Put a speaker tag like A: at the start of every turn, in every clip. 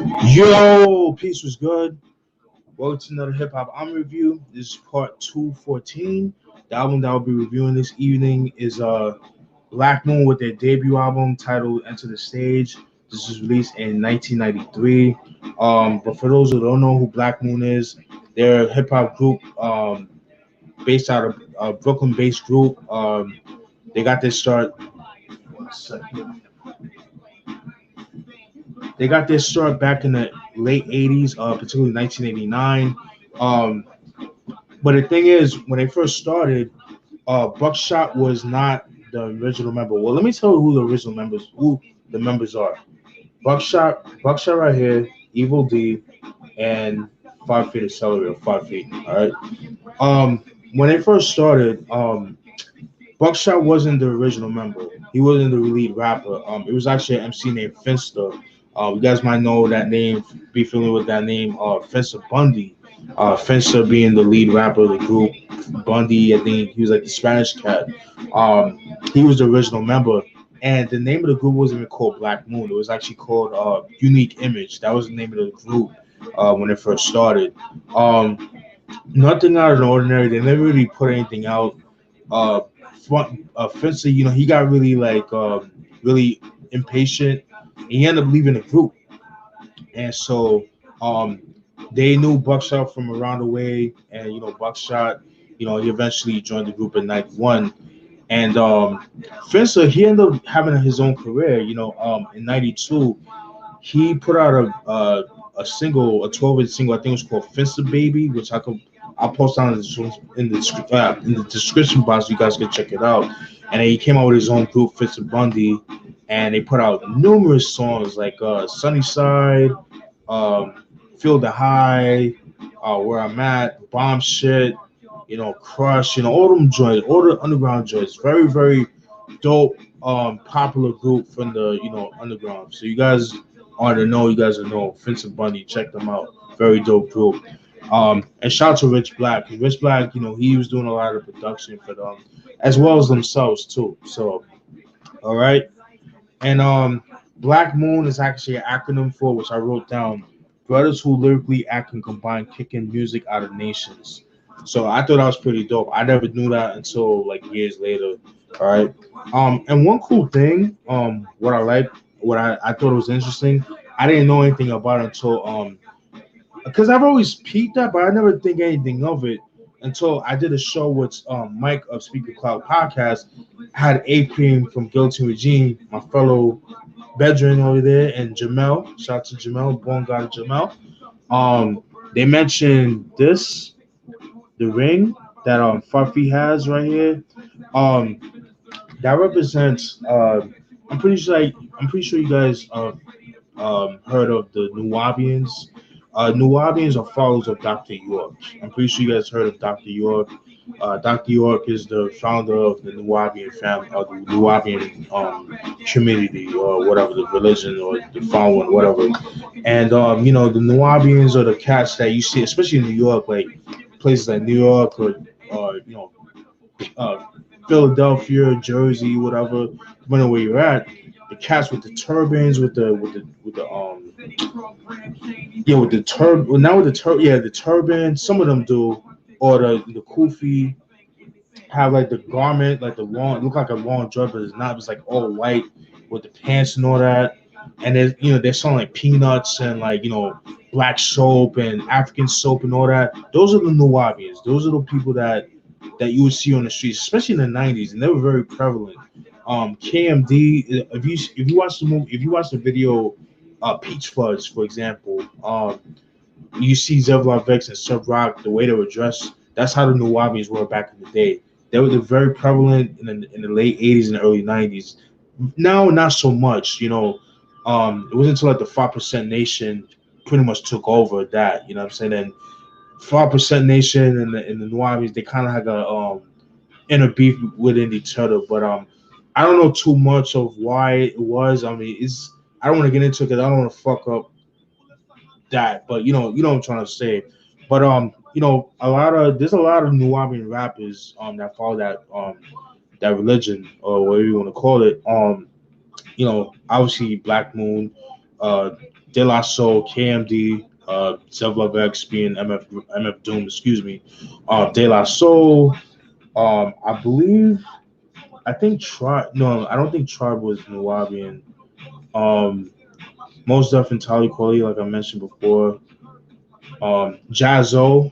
A: Yo, peace was good. Welcome to another hip hop album review. This is part 214. The album that I'll be reviewing this evening is Black Moon with their debut album titled Enter the Stage. This was released in 1993. But for those who don't know who Black Moon is, they're a hip hop group based out of a Brooklyn based group. They got their start. One second. They got their start back in the late 80s, particularly 1989. Um, but the thing is, when they first started, Buckshot was not the original member. Well, let me tell you who the members are. Buckshot right here, Evil D, and 5 Feet Accelerator, 5 feet. All right. When they first started, Buckshot wasn't the original member. He wasn't the lead rapper. It was actually an MC named Finster. You guys might know that name, be familiar with that name, Finster Bundy. Finster being the lead rapper of the group. Bundy, I think he was like the Spanish cat. Um, he was the original member. And the name of the group wasn't even called Black Moon. It was actually called Unique Image. That was the name of the group when it first started. Um, Nothing out of the ordinary. They never really put anything out. Uh, Finster, he got really really impatient. And he ended up leaving the group, and so um, they knew Buckshot from around the way, and Buckshot, he eventually joined the group in '91, and Finster he ended up having his own career. In '92, he put out a single, a 12-inch single. I think it was called "Finster Baby," which I'll post down in the description box. So you guys can check it out. And then he came out with his own group, Finster Bundy, and they put out numerous songs like Sunnyside, um, Feel the High, Where I'm At, Bomb Shit, Crush, all them joints, all the underground joints. Very, very dope, popular group from the, underground. So you guys are to know, you guys are know, Vincent Bundy, check them out. Very dope group. And shout out to Rich Black. Rich Black, he was doing a lot of production for them, as well as themselves too. So, all right. And Black Moon is actually an acronym for which I wrote down brothers who lyrically act and combine kicking music out of nations. So I thought that was pretty dope. I never knew that until like years later. All right. And one cool thing, what I thought was interesting, I didn't know anything about it until because I've always peeped that, but I never think anything of it until I did a show with Mike of Speaker Cloud Podcast. Had A Cream from Guilty Regime, my fellow veteran over there, and Jamel. Shout out to Jamel, born god Jamel. They mentioned this, the ring that Farfi has right here. Um, that represents. I'm pretty sure you guys heard of the Nuwaubians. Nuwaubians are followers of Dr. York. I'm pretty sure you guys heard of Dr. York. Dr. York is the founder of the Nuwaubian family, or the Nuwaubian community, or whatever the religion or the following, whatever. And the Nuwaubians are the cats that you see, especially in New York, like places like New York or uh, Philadelphia, Jersey, whatever, depending on where you're at. The cats with the turbans, with the yeah, with the turb, well, now with the turban. Some of them do, or the kufi have like the garment, like the long, look like a long dress, but it's not. It's like all white with the pants and all that. And they're selling like peanuts and like black soap and African soap and all that. Those are the Nuwaubians. Those are the people that you would see on the streets, especially in the '90s, and they were very prevalent. KMD, if you watch the movie, if you watch the video, Peach Fuzz, for example, you see Zevlon Vex and Sub Rock, the way they were dressed. That's how the Nuwaubians were back in the day. They were very prevalent in the late '80s and early '90s. Now, not so much. It wasn't until like the 5% Nation pretty much took over that. You know what I'm saying? And 5% Nation and the Nuwaubians, they kind of had a inner beef within each other. But I don't know too much of why it was. I mean, I don't want to get into it because I don't want to fuck up that. But what I'm trying to say. But there's a lot of Nuwaubian rappers that follow that religion or whatever you want to call it. Obviously Black Moon, uh, De La Soul, KMD, Zev X being MF Doom, excuse me. De La Soul, I believe, I think Tribe, no, I don't think Tribe was Nuwaubian. Um, Most definitely Tali Kweli, like I mentioned before. Jazzo,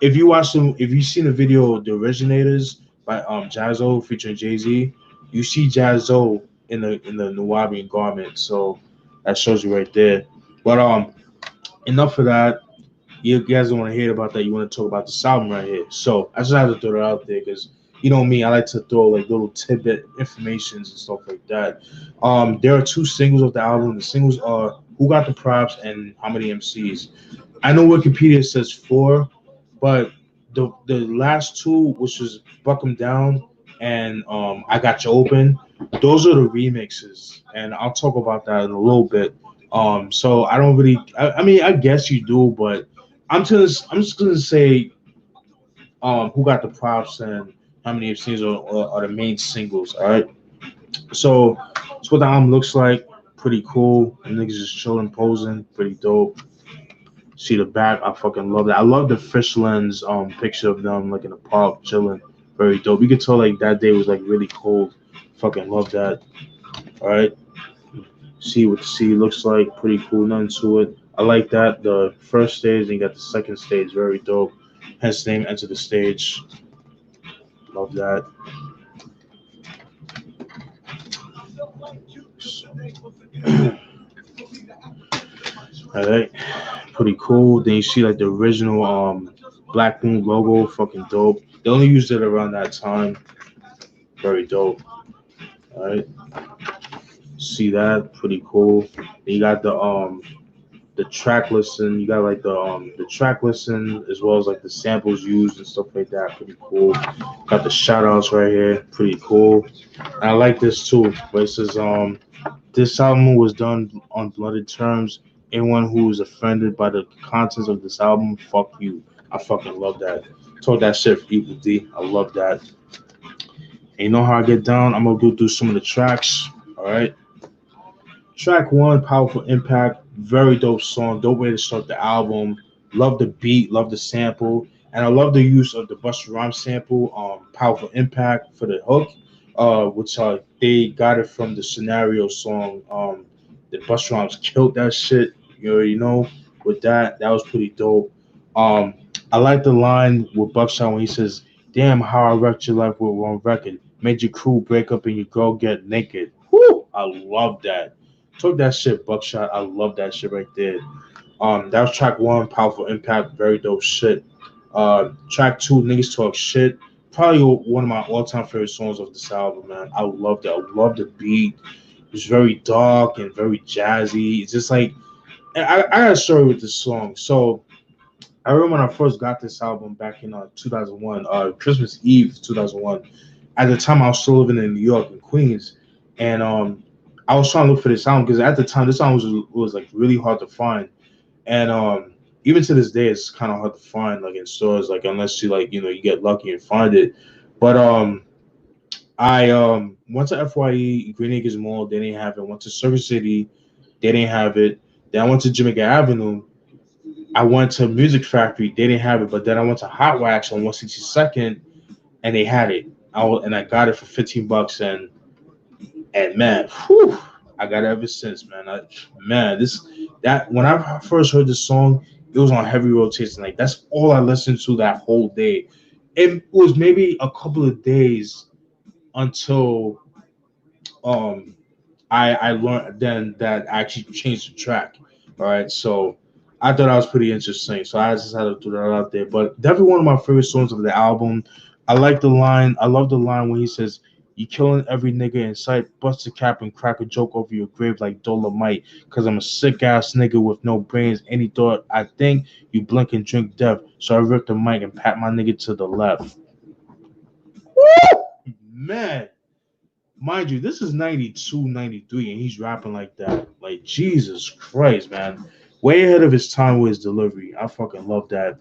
A: if you watch them, if you seen the video The Originators by Jazzo featuring Jay-Z, you see Jazzo in the Nuwaubian garment, so that shows you right there. But enough of that. You guys don't want to hear about that. You want to talk about this album right here. So I just had to throw it out there because you know me, I like to throw like little tidbit informations and stuff like that. There are two singles of the album. The singles are "Who Got the Props" and "How Many MCs." I know Wikipedia says four, but the last two, which was "Buck 'Em Down" and "I Got You Open," those are the remixes, and I'll talk about that in a little bit. So I don't really. I mean, I guess you do, but I'm just gonna say who got the props and how many MCs are the main singles. All right, so that's what the album looks like. Pretty cool. The niggas just chilling, posing. Pretty dope. See the back. I fucking love that. I love the fish lens picture of them like in the park chilling. Very dope. You could tell like that day was like really cold. Fucking love that. All right. See what the sea looks like. Pretty cool. Nothing to it. I like that. The first stage and you got the second stage. Very dope. Hence the name Enter the Stage. Love that. All right. Pretty cool. Then you see like the original Black Moon logo. Fucking dope. They only used it around that time. Very dope. All right. See that? Pretty cool. Then you got the track listen. You got like the track listen as well as like the samples used and stuff like that. Pretty cool. Got the shout outs right here. Pretty cool. And I like this too. But it says this album was done on blooded terms. Anyone who is offended by the contents of this album, fuck you. I fucking love that. Talk that shit for Evil D. I love that. And you know how I get down? I'm gonna go through some of the tracks. All right. Track one, Powerful Impact, very dope song, dope way to start the album. Love the beat, love the sample, and I love the use of the Busta Rhymes sample, Powerful Impact for the hook, which they got it from the Scenario song. The Busta Rhymes killed that shit. You already know with that. That was pretty dope. Um, I like the line with Buckshot when he says, "Damn, how I wrecked your life with one record, made your crew break up and your girl get naked." Whoo! I love that. Took that shit, Buckshot. I love that shit right there. That was track one, Powerful Impact, very dope shit. Track two, Niggas Talk Shit. Probably one of my all-time favorite songs of this album, man. I loved it. I love the beat. It's very dark and very jazzy. It's just like I got a story with this song. So I remember when I first got this album back in 2001, Christmas Eve 2001. At the time, I was still living in New York in Queens, and I was trying to look for this album because at the time this album was like really hard to find, and even to this day it's kind of hard to find like in stores, like unless you like you get lucky and find it. But I went to FYE Green Acres Mall, they didn't have it. Went to Circuit City, they didn't have it. Then I went to Jamaica Avenue. I went to Music Factory, they didn't have it. But then I went to Hot Wax on 162nd, and they had it. And I got it for $15, and man, whew, I got it ever since, man. Man, that when I first heard this song, it was on heavy rotation. Like that's all I listened to that whole day. It was maybe a couple of days until um I learned then that I actually changed the track. All right, so I thought that was pretty interesting. So I just had to throw that out there. But definitely one of my favorite songs of the album. I like the line. I love the line when he says, "You killing every nigga in sight, bust a cap and crack a joke over your grave like Dolomite. Cause I'm a sick ass nigga with no brains. Any thought I think you blink and drink death. So I rip the mic and pat my nigga to the left." Woo! Man, mind you, this is 92, 93, and he's rapping like that. Like, Jesus Christ, man. Way ahead of his time with his delivery. I fucking love that.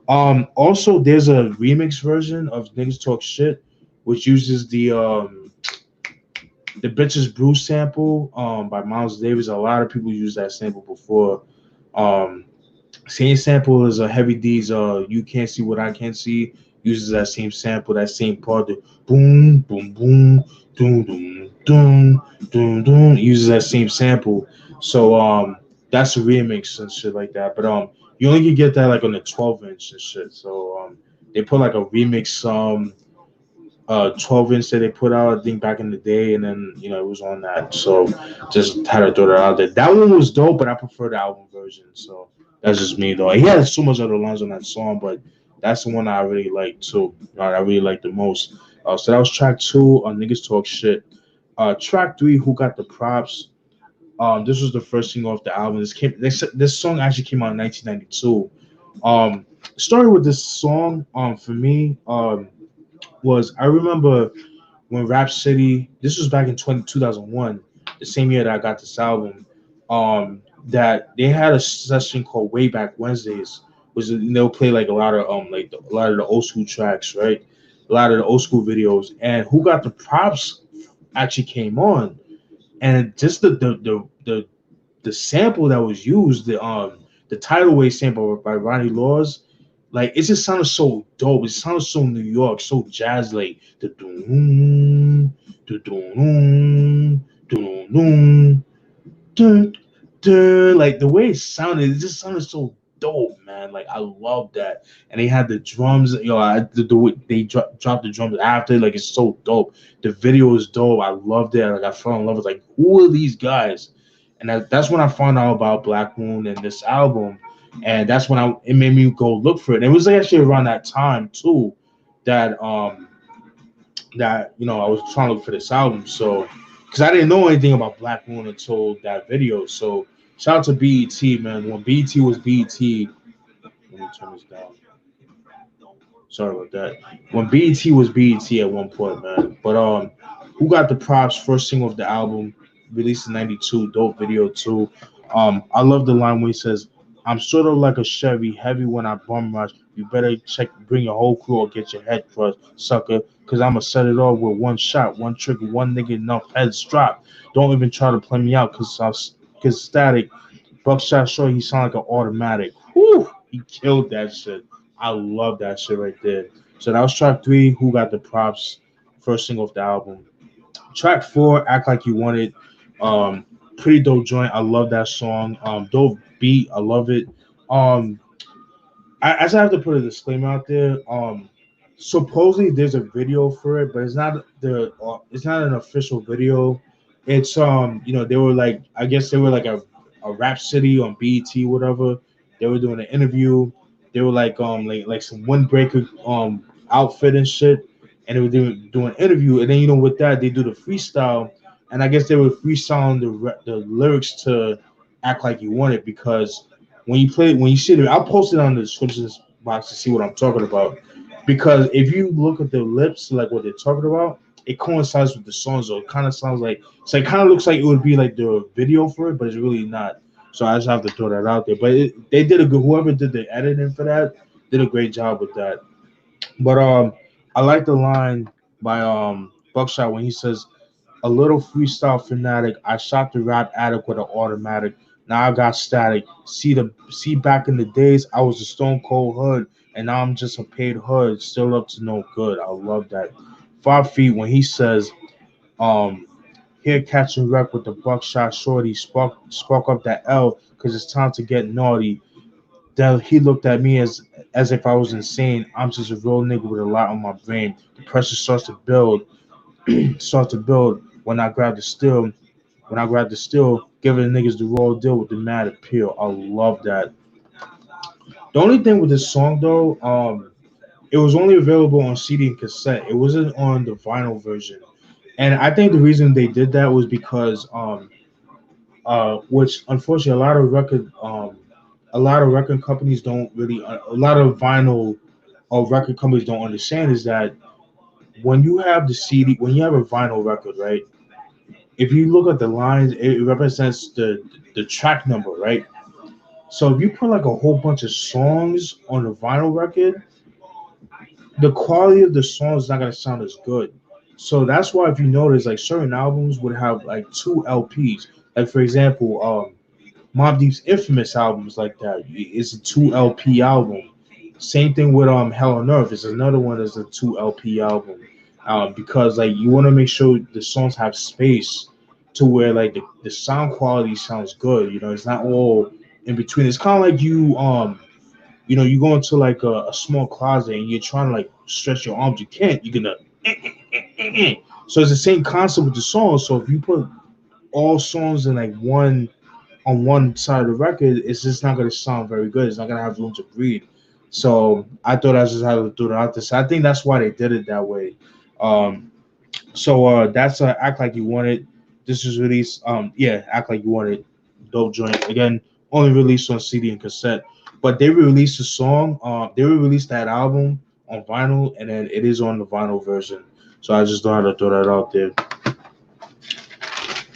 A: Also, there's a remix version of Niggas Talk Shit, which uses the The Bitches Brew sample by Miles Davis. A lot of people use that sample before. Um, Same sample as a Heavy D's You Can't See What I Can't See uses that same sample, that same part, the boom, boom, boom, doom, doom, doom, doom, doom. It uses that same sample. So that's a remix and shit like that. But you only can get that like on the 12 inch and shit. So they put like a remix 12 inch that they put out, I think back in the day, and then it was on that. So just had to throw that out there. That one was dope, but I prefer the album version. So that's just me though. He had so much other lines on that song, but that's the one I really like too. I really like the most. So that was track two on Niggas Talk Shit. Track three, Who Got the Props? This was the first single off the album. This song actually came out in 1992. Story with this song, for me, was I remember when Rap City, this was back in 2001, the same year that I got this album, that they had a session called Way Back Wednesdays, which they'll play like a lot of a lot of the old school tracks, right? A lot of the old school videos, and Who Got the Props actually came on, and just the sample that was used, the Tidal Wave sample by Ronnie Laws, like it just sounded so dope. It sounded so New York, so jazz, like the doom, the doom, doom, doom, dun, dun. Like the way it sounded, it just sounded so dope, man. Like I love that. And they had the drums, they dropped the drums after, like it's so dope. The video is dope. I loved it. Like I fell in love with like who are these guys? And that's when I found out about Black Moon and this album, and that's when it made me go look for it. And it was actually around that time too that I was trying to look for this album. So because I didn't know anything about Black Moon until that video. So shout out to BET, man. When BET was BET, let me turn this down. Sorry about that. When BET was BET at one point, man. But Who Got the Props? First single of the album, released in '92. Dope video too. I love the line where he says, "I'm sort of like a Chevy, heavy when I bum rush. You better bring your whole crew or get your head crushed, sucker. Cause I'ma set it off with one shot, one trick, one nigga, enough heads drop. Don't even try to play me out, cause static. Buckshot Short, he sound like an automatic. Whew, he killed that shit. I love that shit right there. So that was track three, Who Got the Props, first single of the album. Track four, Act Like You Want It. Pretty dope joint. I love that song. Dope beat. I love it. Um, I just have to put a disclaimer out there. Supposedly there's a video for it, but it's not an official video. It's they were like, I guess they were like a Rap City on BET, whatever. They were doing an interview. They were like some windbreaker outfit and shit, and they were doing an interview. And then with that they do the freestyle, and I guess they were freestyling the lyrics to Act Like You Want It, because when you see it, I'll post it on the description box to see what I'm talking about. Because if you look at the lips, like what they're talking about, it coincides with the song. So it kind of sounds like it kind of looks like it would be like the video for it, but it's really not. So I just have to throw that out there. But they did a good. Whoever did the editing for that did a great job with that. But I like the line by Buckshot when he says, "A little freestyle fanatic. I shot the rap addict with an automatic. Now I got static. See back in the days, I was a stone cold hood, and now I'm just a paid hood, still up to no good." I love that. 5 feet when he says, um, "Here catching wreck with the buckshot shorty, spark up that L, cause it's time to get naughty." Then he looked at me as if I was insane. I'm just a real nigga with a lot on my brain. The pressure starts to build when I grab the steel. When I grab the steel, giving the niggas the raw deal with the mad appeal. I love that. The only thing with this song though, it was only available on CD and cassette. It wasn't on the vinyl version. And I think the reason they did that was because which unfortunately a lot of record companies don't really a lot of vinyl or record companies don't understand is that when you have the CD, when you have a vinyl record, right? If you look at the lines, it represents the track number, right? So if you put like a whole bunch of songs on a vinyl record, the quality of the song is not gonna sound as good. So that's why if you notice, like certain albums would have like two LPs. Like for example, Mobb Deep's infamous albums like that. It's a two LP album. Same thing with Hell on Earth. It's another one that's a two LP album. Because like you want to make sure the songs have space to where like the sound quality sounds good. You know, it's not all in between. It's kind of like you go into like a small closet and you're trying to like stretch your arms. You can't. You're gonna. So it's the same concept with the song. So if you put all songs in like one on one side of the record, it's just not gonna sound very good. It's not gonna have room to breathe. So I thought I just had to throw it out there. So I think that's why they did it that way. Um, so that's Act Like You Want It. This was released. Yeah, Act Like You Want It. Dope joint. Again, only released on CD and cassette. But they released the song. They released that album on vinyl, and then it is on the vinyl version. So I just thought I'd throw that out there.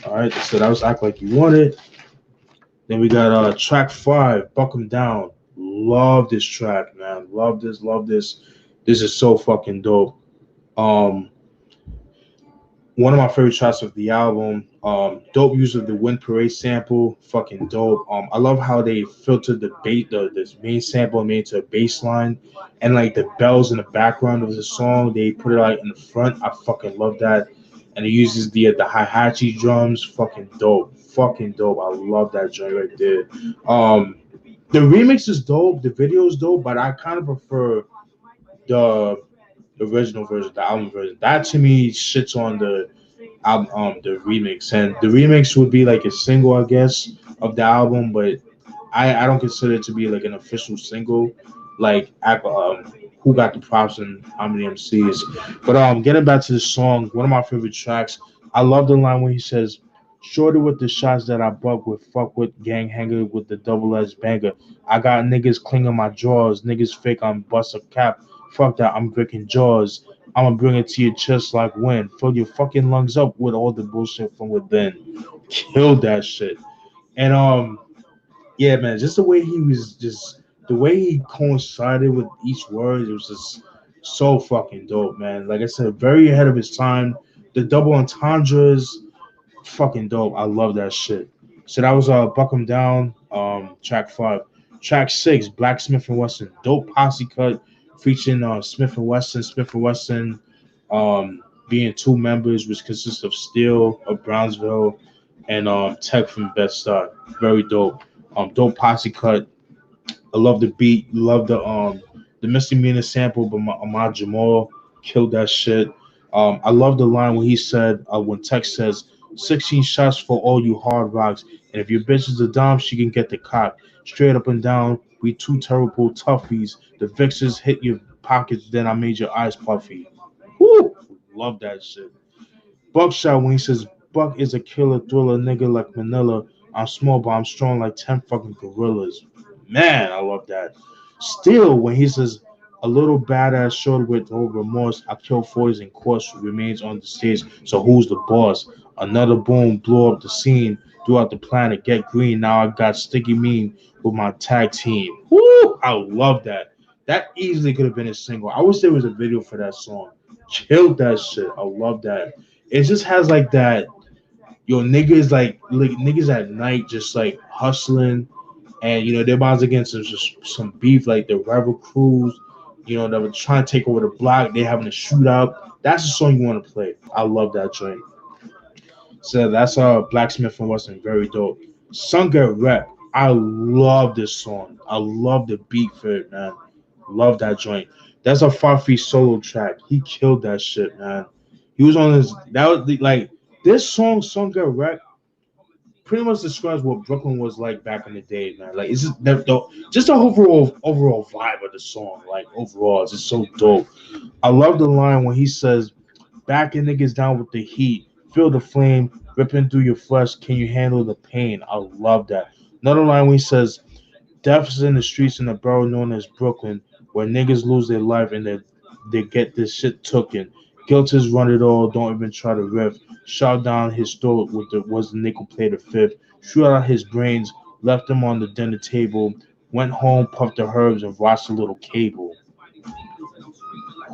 A: All right. So that was Act Like You Want It. Then we got track 5, Buck 'em Down. Love this track, man. Love this, love this. This is so fucking dope. Um, One of my favorite tracks of the album. Dope use of the Wind Parade sample, fucking dope. I love how they filtered the this main sample and made it to a bass line, and like the bells in the background of the song, they put it like in the front. I fucking love that, and it uses the hi-hatchy drums. Fucking dope, fucking dope. I love that joint right there. Um, the remix is dope, the video is dope, but I kind of prefer the original version, the album version. That to me shits on the remix, and the remix would be like a single, I guess, of the album, but I don't consider it to be like an official single, like who got the props and how many MCs. But getting back to the song, one of my favorite tracks. I love the line when he says, "Shorty with the shots that I buck with, fuck with gang hanger with the double edged banger. I got niggas clinging my drawers, niggas fake I'm bust a cap. Fuck that, I'm breaking jaws. I'ma bring it to your chest like wind. Fill your fucking lungs up with all the bullshit from within." Killed that shit. And yeah, man, just the way he was just the way he coincided with each word, it was just so fucking dope, man. Like I said, very ahead of his time. The double entendres, fucking dope. I love that shit. So that was Buck 'em Down, track 5. Track 6, Black Smif-N-Wessun. Dope posse cut featuring Smif-N-Wessun. Smif-N-Wessun being two members, which consists of Steel of Brownsville and Tech from Bed-Stuy. Very dope. Dope posse cut. I love the beat. Love the misdemeanor sample, but Ahmad Jamal killed that shit. I love the line when he said when Tech says 16 shots for all you hard rocks, and if your bitch is a dom, she can get the cock straight up and down. We two terrible toughies. The Vixers hit your pockets, then I made your eyes puffy. Woo! Love that shit. Buckshot when he says Buck is a killer thriller nigga like Manila. I'm small but I'm strong like 10 fucking gorillas. Man, I love that. Still when he says a little badass short with no remorse, I kill 40s and course remains on the stage. So who's the boss? Another boom blew up the scene throughout the planet. Get green. Now I got sticky mean with my tag team. Woo! I love that. That easily could have been a single. I wish there was a video for that song. Killed that shit. I love that. It just has like that. Yo, niggas like niggas at night just like hustling, and they're about to get some beef like the rival crews. That were trying to take over the block. They having a shootout. That's the song you want to play. I love that joint. So that's Blacksmith and Western, very dope. Sun Get Rep. I love this song. I love the beat for it, man. Love that joint. That's a 5 Feet solo track. He killed that shit, man. He was on his that was like this song, Sun Get Rep, pretty much describes what Brooklyn was like back in the day, man. Like it's just just the overall vibe of the song. Like overall, it's just so dope. I love the line when he says, "Backing niggas down with the heat, feel the flame ripping through your flesh. Can you handle the pain?" I love that. Another line when he says, "Death is in the streets in the borough known as Brooklyn, where niggas lose their life and they get this shit tooken. Guilt has run it all. Don't even try to riff. Shot down his throat with the was the nickel plate of fifth. Shoot out his brains, left him on the dinner table. Went home, puffed the herbs, and watched a little cable."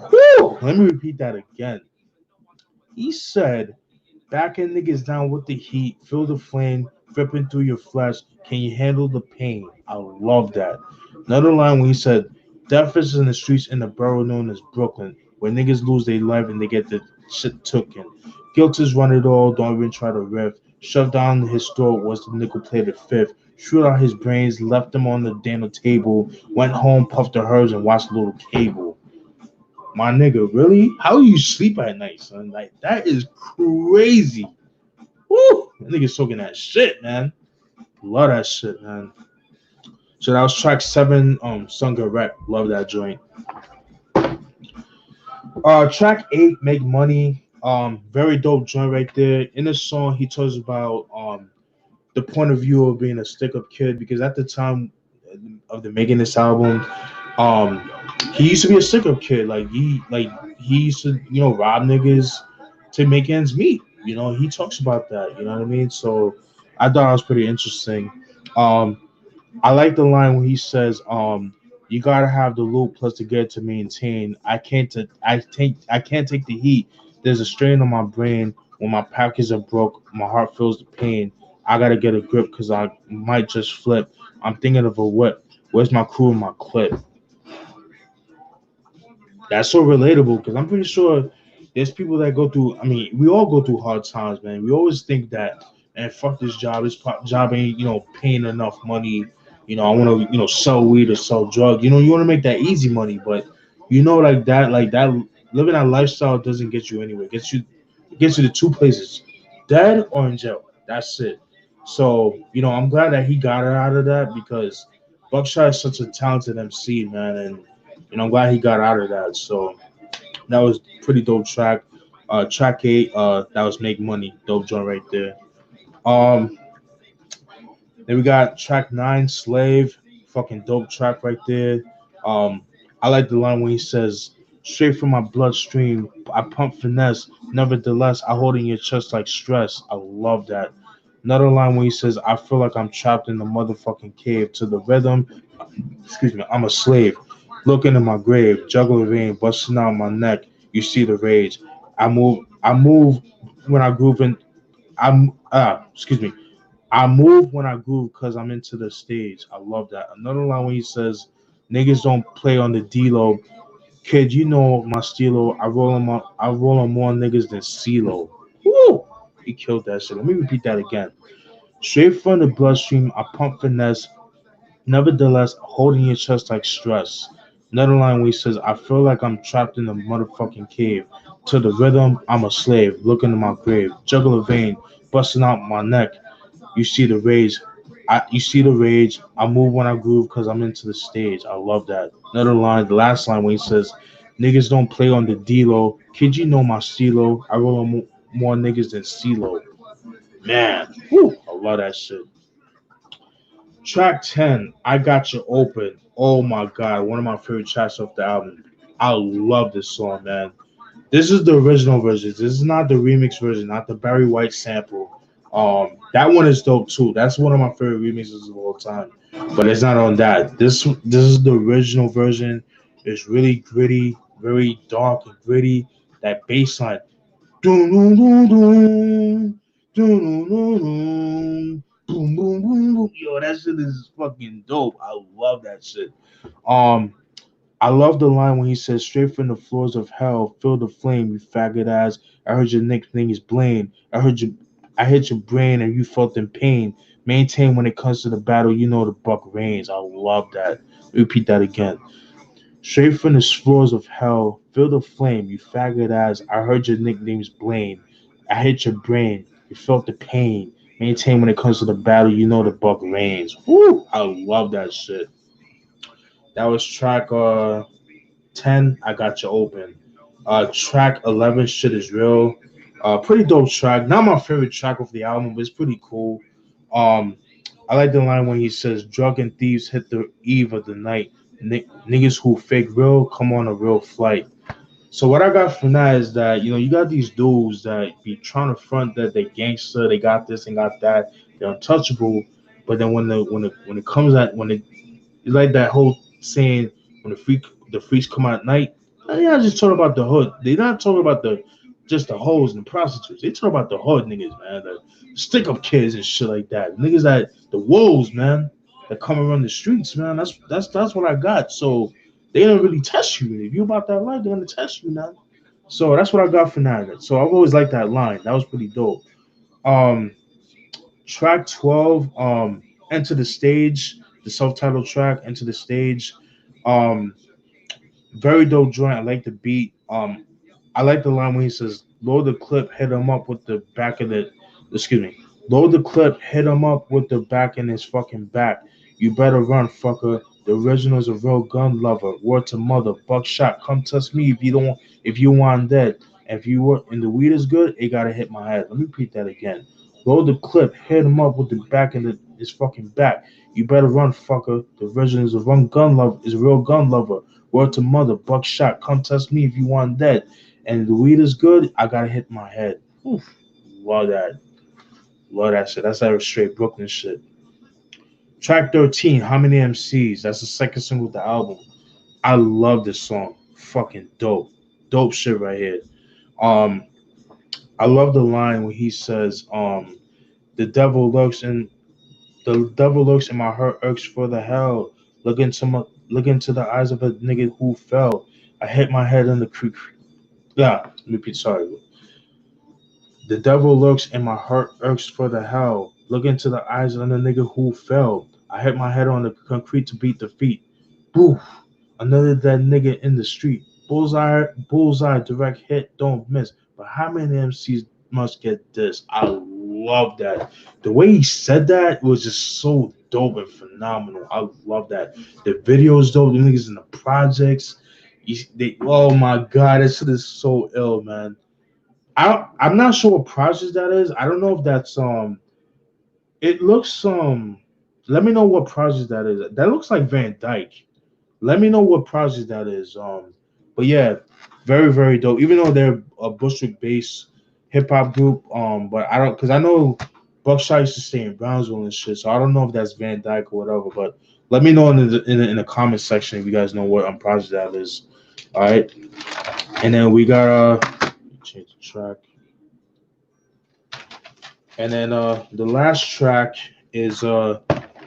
A: Whew! Let me repeat that again. He said, backing niggas down with the heat, feel the flame dripping through your flesh. Can you handle the pain? I love that. Another line when he said, death is in the streets in the borough known as Brooklyn, where niggas lose their life and they get the shit taken. Guilt is run it all, don't even try to riff. Shoved down his throat was the nickel plated fifth. Shoot out his brains, left them on the dinner table, went home, puffed the herbs, and watched a little cable. My nigga, really? How you sleep at night, son? Like, that is crazy. Woo! That nigga soaking that shit, man. Love that shit, man. So that was track 7, Sunga Rep. Love that joint. Track 8, Make Money. Very dope joint right there. In the song, he talks about the point of view of being a stick-up kid, because at the time of the making this album, um he used to be a stick-up kid. He used to, rob niggas to make ends meet. He talks about that, you know what I mean? So I thought it was pretty interesting. um I like the line when he says, you gotta have the loot plus the gear to maintain. I can't take the heat. There's a strain on my brain. When my pockets are broke, my heart feels the pain. I gotta get a grip because I might just flip. I'm thinking of a whip. Where's my crew and my clip? That's so relatable because I'm pretty sure there's people that go through. I mean, we all go through hard times, man. We always think that, man, fuck this job. Job ain't, paying enough money. I want to, sell weed or sell drugs. You want to make that easy money, but like that, living that lifestyle doesn't get you anywhere. It gets you to two places: dead or in jail. That's it. So, I'm glad that he got it out of that because Buckshot is such a talented MC, man, and I'm glad he got out of that. So that was pretty dope track. Track 8, that was Make Money, dope joint right there. Um, then we got track 9, Slave, fucking dope track right there. Um, I like the line when he says, "Straight from my bloodstream, I pump finesse. Nevertheless, I hold in your chest like stress." I love that. Another line when he says, "I feel like I'm trapped in the motherfucking cave to the rhythm. Excuse me, I'm a slave. Looking in my grave, juggler vein busting out my neck. You see the rage. I move when I groove in. Excuse me. I move when I groove because I'm into the stage." I love that. Another line when he says, "Niggas don't play on the D-Lo. Kid, you know my stilo. I roll on more niggas than CeeLo." Woo! He killed that shit. Let me repeat that again. Straight from the bloodstream, I pump finesse. Nevertheless, holding your chest like stress. Another line where he says, "I feel like I'm trapped in the motherfucking cave. To the rhythm, I'm a slave. Looking in my grave. Juggler vein, busting out my neck. You see the rage. You see the rage. I move when I groove because I'm into the stage." I love that. Another line, the last line when he says, "Niggas don't play on the D-Lo. Kid, you know my stilo. I roll on more niggas than CeeLo." Man, whew, I love that shit. Track 10, I Got You Open. Oh my god, one of my favorite tracks off the album. I love this song, man. This is the original version. This is not the remix version, not the Barry White sample. That one is dope too. That's one of my favorite remixes of all time. But it's not on that. This is the original version. It's really gritty, very dark and gritty. That bass line. Dun, dun, dun, dun, dun, dun, dun, dun. Boom, boom, boom, boom. Yo, that shit is fucking dope. I love that shit. Um, I love the line when he says, "Straight from the floors of hell, feel the flame, you faggot ass. I heard your nickname is Blaine. I hit your brain and you felt in pain. Maintain when it comes to the battle, you know the buck reigns." I love that. Repeat that again. "Straight from the floors of hell, feel the flame, you faggot ass. I heard your nickname's Blaine. I hit your brain, you felt the pain. Maintain when it comes to the battle, you know the buck reigns." Woo! I love that shit. That was track 10, I Got You Open. Track 11, Shit Is Real. Pretty dope track. Not my favorite track of the album, but it's pretty cool. Um, I like the line when he says, "Drug and thieves hit the eve of the night. Niggas who fake real come on a real flight." So what I got from that is that, you got these dudes that be trying to front that they gangster, they got this and got that, they're untouchable. But then when it comes at when it it's like that whole saying, when the freaks come out at night. They're not just talking about the hood. They're not talking about just the hoes and the prostitutes. They talk about the hood niggas, man, the stick up kids and shit like that. Niggas that the wolves, man, that come around the streets, man. That's what I got. So they don't really test you. If you about that life, they're gonna test you, man. So that's what I got for that. So I've always liked that line. That was pretty dope. Um, track 12, Enter the Stage, the self-titled track, Enter the Stage. Um, very dope joint. I like the beat. I like the line when he says, "Load the clip, hit him up with the back of the." Excuse me. Load the clip, hit him up with the back in his fucking back. You better run, fucker. The original's a real gun lover. Word to mother, buckshot. Come test me if you don't. If you want dead. If you were and the weed is good, it gotta hit my head. Let me repeat that again. Load the clip, hit him up with the back in his fucking back. You better run, fucker. The original is a run gun lover. Is a real gun lover. Word to mother, buckshot. Come test me if you want dead. And the weed is good, I gotta hit my head. Oof. Love that. Love that shit. That's that straight Brooklyn shit. Track 13, How Many MCs? That's the second single of the album. I love this song. Fucking dope. Dope shit right here. Um, I love the line where he says, the devil lurks in my heart irks for the hell. Look into the eyes of a nigga who fell. I hit my head in the creek. Yeah, repeat. Sorry. The devil lurks and my heart irks for the hell. Look into the eyes of the nigga who fell. I hit my head on the concrete to beat the feet. Boof. Another dead nigga in the street. Bullseye, direct hit, don't miss. But how many MCs must get this? I love that. The way he said that was just so dope and phenomenal. I love that. The video is dope. The niggas in the projects. Oh my god, this shit is so ill, man. I'm not sure what project that is. I don't know if that's it looks let me know what project that is. That looks like Van Dyke. Let me know what project that is. But yeah, very, very dope. Even though they're a Bushwick based hip hop group, but I don't because I know Buckshot used to stay in Brownsville and shit, so I don't know if that's Van Dyke or whatever. But let me know in the comment section if you guys know what project that is. All right, and then we got change the track. And then the last track is You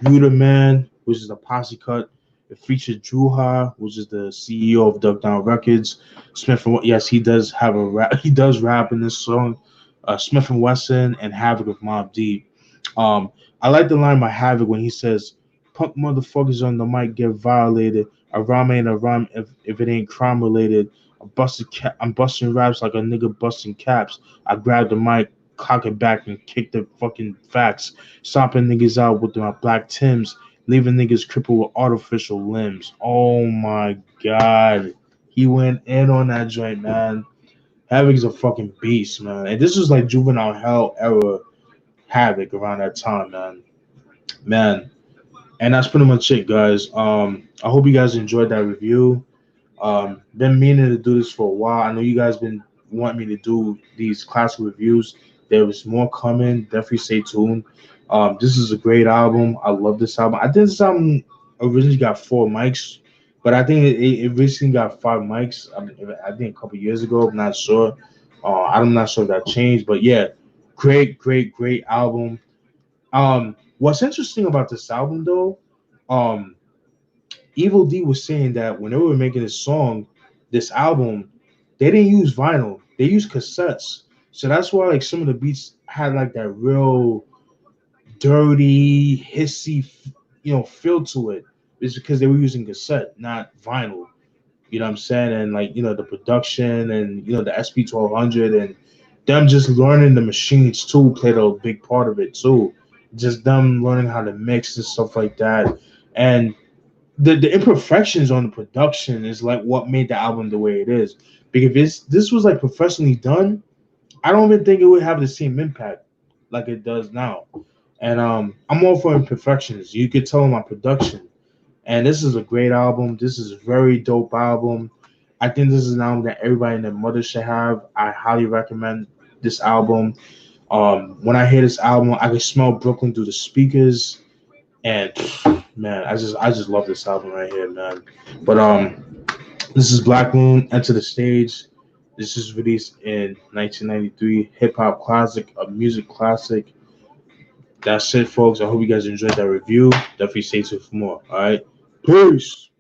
A: the Man, which is a posse cut. It featured Juha, which is the CEO of Duck Down Records. Yes, he does have a rap. He does rap in this song. Smif-N-Wessun and Havoc of Mobb Deep. I like the line by Havoc when he says, "Punk motherfuckers on the mic get violated. A rhyme ain't a rhyme if it ain't crime related. I'm busting raps like a nigga busting caps. I grab the mic, cock it back, and kick the fucking facts. Stomping niggas out with my black Tims, leaving niggas crippled with artificial limbs." Oh my god. He went in on that joint, man. Havoc's a fucking beast, man. And this was like Juvenile Hell era Havoc around that time, man. Man. And that's pretty much it, guys. I hope you guys enjoyed that review. Been meaning to do this for a while. I know you guys been wanting me to do these classic reviews. There was more coming. Definitely stay tuned. This is a great album. I love this album. I think this album originally got 4 mics, but I think it recently got 5 mics. I think a couple years ago. I'm not sure. I'm not sure if that changed, but yeah, great, great, great album. What's interesting about this album, though, um, Evil D was saying that when they were making this album, they didn't use vinyl. They used cassettes. So that's why like some of the beats had like that real dirty, hissy, feel to it. It's because they were using cassette, not vinyl. You know what I'm saying? And like, the production and the SP1200 and them just learning the machines too played a big part of it too. Just them learning how to mix and stuff like that. And the imperfections on the production is like what made the album the way it is. Because if this was like professionally done, I don't even think it would have the same impact like it does now. And I'm all for imperfections. You could tell my production. And this is a great album. This is a very dope album. I think this is an album that everybody and their mother should have. I highly recommend this album. When I hear this album, I can smell Brooklyn through the speakers. And man, I just love this album right here, man. But this is Black Moon, Enter the Stage. This is released in 1993. Hip hop classic, a music classic. That's it, folks. I hope you guys enjoyed that review. Definitely stay tuned for more. All right. Peace.